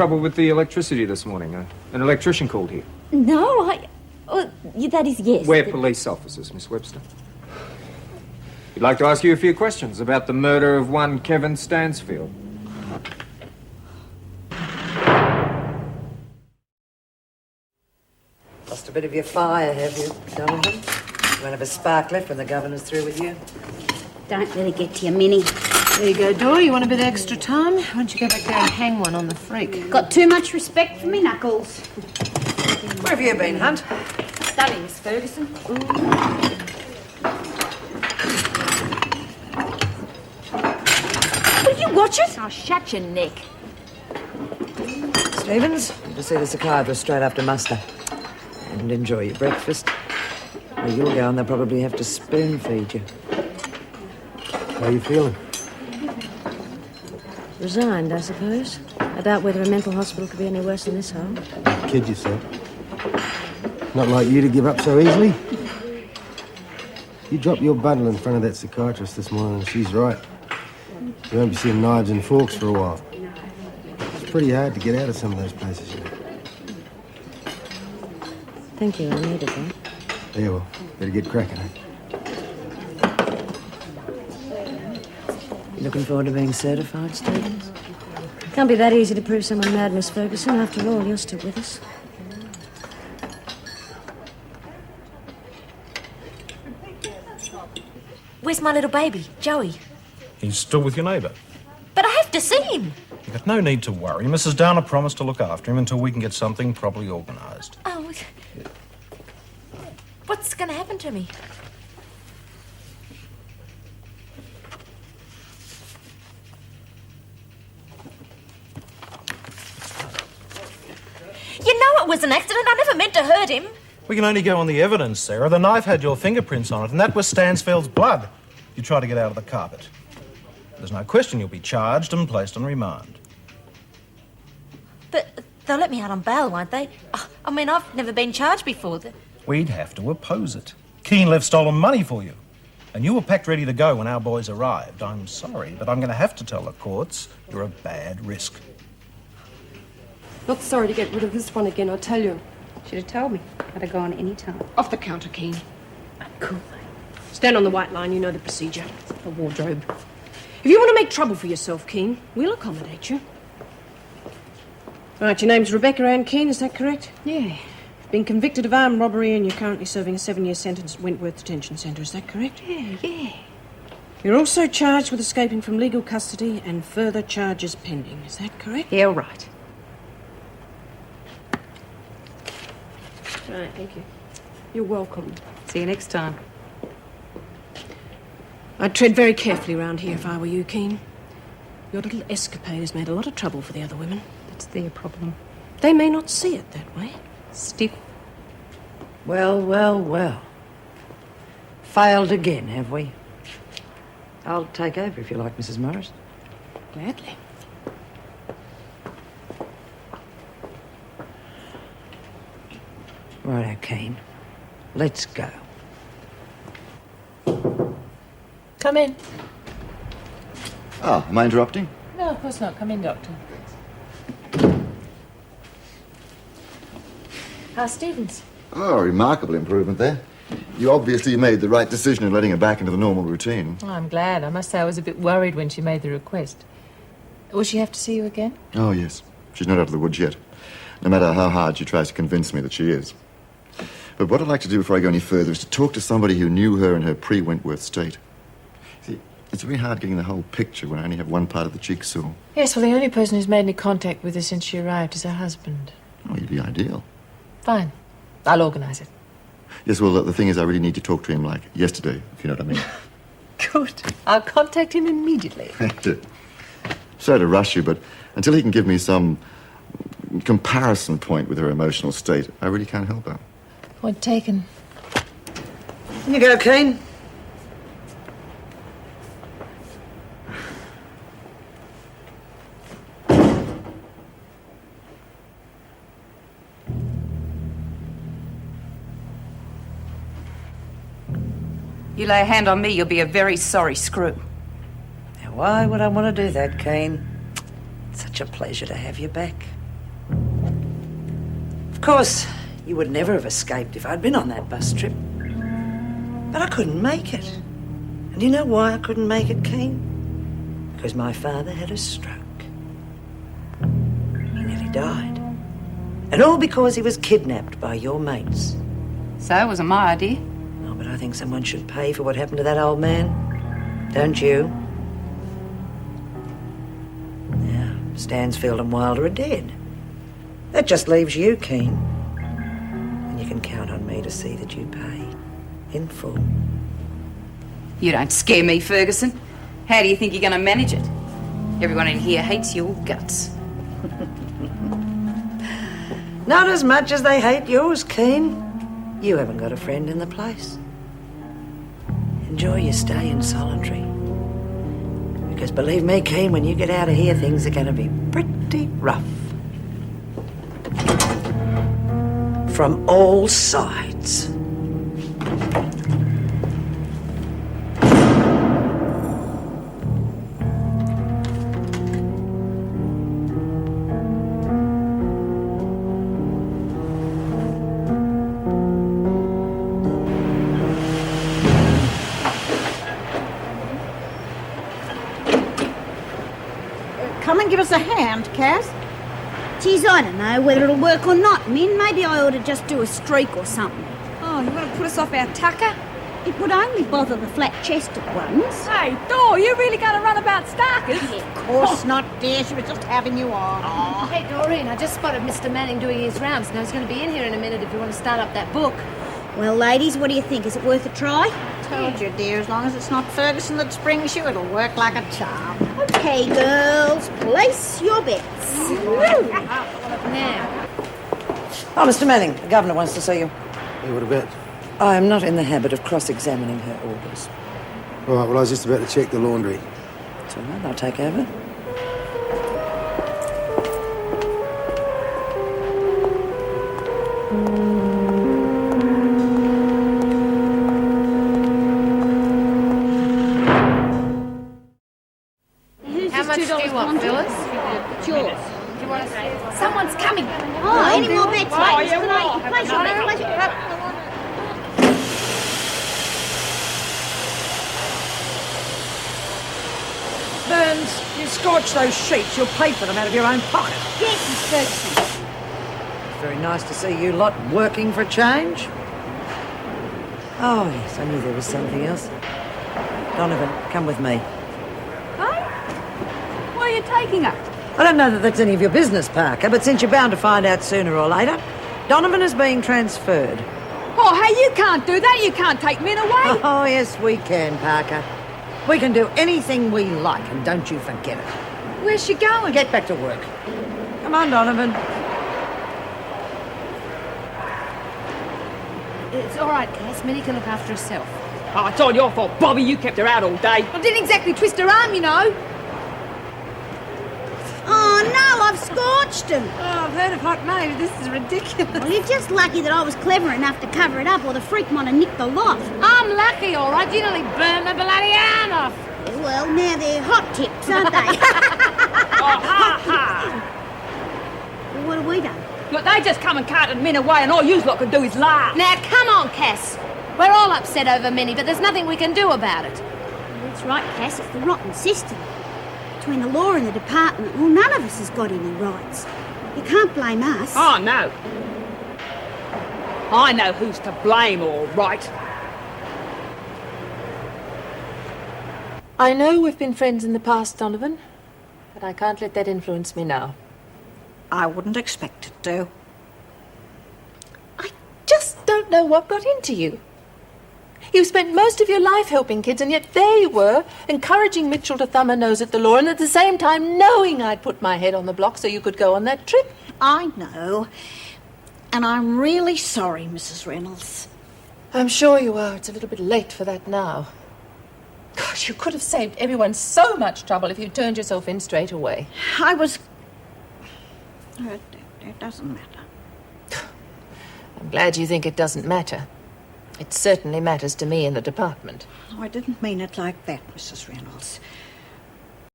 trouble with the electricity this morning? An electrician called here. No, that is yes. We're police officers, Miss Webster. We'd like to ask you a few questions about the murder of one Kevin Stansfield. Lost a bit of your fire, have you, Donovan? You won't have a spark left when the governor's through with you. Don't let it get to you, Minnie. There you go, Dora. You want a bit extra time? Why don't you go back there and hang one on the freak? Got too much respect for me knuckles. Where have you been, Hunt? Study, Miss Ferguson. Will you watch it? I'll shut your neck. Stevens, to see the psychiatrist straight after muster. And enjoy your breakfast. Where you'll go and they'll probably have to spoon feed you. How are you feeling? Resigned, I suppose. I doubt whether a mental hospital could be any worse than this hole. Kid yourself. Not like you to give up so easily. You dropped your bundle in front of that psychiatrist this morning and she's right. You won't be seeing knives and forks for a while. It's pretty hard to get out of some of those places, you know. Thank you, I needed that. Yeah, well, better get cracking, eh? You looking forward to being certified, Stevens? Can't be that easy to prove someone mad, Miss Ferguson. After all, you're still with us. Where's my little baby, Joey? He's still with your neighbour. But I have to see him. You've got no need to worry. Mrs. Downer promised to look after him until we can get something properly organised. Oh, what's going to happen to me? You know it was an accident. I never meant to hurt him. We can only go on the evidence, Sarah. The knife had your fingerprints on it, and that was Stansfield's blood. You tried to get out of the carpet. There's no question you'll be charged and placed on remand. But they'll let me out on bail, won't they? I mean, I've never been charged before. We'd have to oppose it. Keane left stolen money for you. And you were packed ready to go when our boys arrived. I'm sorry, but I'm going to have to tell the courts you're a bad risk. Not sorry to get rid of this one again, I tell you. Should have told me. I'd have gone any time. Off the counter, Keane. Cool. Stand on the white line, you know the procedure. The wardrobe. If you want to make trouble for yourself, Keane, we'll accommodate you. Right, your name's Rebecca Ann Keane, is that correct? Yeah. You've been convicted of armed robbery and you're currently serving a 7-year sentence at Wentworth Detention Centre, is that correct? Yeah. You're also charged with escaping from legal custody and further charges pending, is that correct? Yeah, all right. Right, thank you. You're welcome. See you next time. I'd tread very carefully round here if I were you, Keane. Your little escapade has made a lot of trouble for the other women. That's their problem. They may not see it that way. Stiff. Well. Failed again, have we? I'll take over if you like, Mrs. Morris. Gladly. Righto, Keane. Let's go. Come in. Oh, am I interrupting? No, of course not. Come in, Doctor. How's Stevens? Oh, remarkable improvement there. You obviously made the right decision in letting her back into the normal routine. Oh, I'm glad. I must say I was a bit worried when she made the request. Will she have to see you again? Oh, yes. She's not out of the woods yet. No matter how hard she tries to convince me that she is. But what I'd like to do before I go any further is to talk to somebody who knew her in her pre-Wentworth state. See, it's very hard getting the whole picture when I only have one part of the jigsaw. Yes, well, the only person who's made any contact with her since she arrived is her husband. Oh, you'd be ideal. Fine. I'll organise it. Yes, well, the thing is, I really need to talk to him, like, yesterday, if you know what I mean. Good. I'll contact him immediately. Sorry to rush you, but until he can give me some comparison point with her emotional state, I really can't help her. Point taken. In you go, Keane. You lay a hand on me, you'll be a very sorry screw. Now, why would I want to do that, Keane? Such a pleasure to have you back. Of course, you would never have escaped if I'd been on that bus trip. But I couldn't make it. And you know why I couldn't make it, Keen? Because my father had a stroke. He nearly died. And all because he was kidnapped by your mates. So it wasn't my idea. Oh, but I think someone should pay for what happened to that old man. Don't you? Now, Stansfield and Wilder are dead. That just leaves you, Keen. And you can count on me to see that you pay in full. You don't scare me, Ferguson. How do you think you're going to manage it? Everyone in here hates your guts. Not as much as they hate yours, Keen. You haven't got a friend in the place. Enjoy your stay in solitary. Because believe me, Keen, when you get out of here, things are going to be pretty rough. From all sides. Come and give us a hand, Cass. Geez, I don't know whether it'll work or not, Min. Maybe I ought to just do a streak or something. Oh, you want to put us off our tucker? It would only bother the flat-chested ones. Hey, Thor, you really going to run about Starkers? Of course not, dear. She was just having you on. Hey, Doreen, I just spotted Mr. Manning doing his rounds. Now he's going to be in here in a minute if you want to start up that book. Well, ladies, what do you think? Is it worth a try? Told you, dear. As long as it's not Ferguson that springs you, it'll work like a charm. Okay, girls, place your bets. Now, Oh, Mr. Manning, the governor wants to see you. Hey, what about? I am not in the habit of cross-examining her orders. All right, well, I was just about to check the laundry. It's all right, I'll take over. how much do you want, Phyllis? It's yours. Someone's coming. Oh, any more bets, ladies? Place your bet, place your bet. Burns, you scorch those sheets, you'll pay for them out of your own pocket. Yes, Miss Ferguson. Very nice to see you lot working for a change. Oh, yes, I knew there was something else. Donovan, come with me. Where are you taking her? I don't know that that's any of your business, Parker, but since you're bound to find out sooner or later, Donovan is being transferred. Oh, hey, you can't do that. You can't take Min away. Oh, yes, we can, Parker. We can do anything we like, and don't you forget it. Where's she going? Get back to work. Come on, Donovan. It's all right, Cass. Minnie can look after herself. Oh, it's all your fault, Bobby. You kept her out all day. I didn't exactly twist her arm, you know. Oh, no, I've scorched him. Oh, I've heard of hot mate. This is ridiculous. Well, you're just lucky that I was clever enough to cover it up, or the freak might have nicked the lot. I'm lucky, all right. You nearly burned the bloody arm off. Well, now they're hot tips, aren't they? Oh, ha, ha. Well, what have we done? Look, they just come and carted Min away, and all you lot can do is laugh. Now, come on, Cass. We're all upset over Minnie, but there's nothing we can do about it. That's right, Cass. It's the rotten system. Between the law and the department, well, none of us has got any rights. You can't blame us. Oh, no. I know who's to blame, all right. I know we've been friends in the past, Donovan, but I can't let that influence me now. I wouldn't expect it to. I just don't know what got into you. You spent most of your life helping kids, and yet there you were, encouraging Mitchell to thumb her nose at the law, and at the same time knowing I'd put my head on the block so you could go on that trip. I know. And I'm really sorry, Mrs. Reynolds. I'm sure you are. It's a little bit late for that now. Gosh, you could have saved everyone so much trouble if you turned yourself in straight away. I was... It doesn't matter. I'm glad you think it doesn't matter. It certainly matters to me in the department. Oh, I didn't mean it like that, Mrs. Reynolds.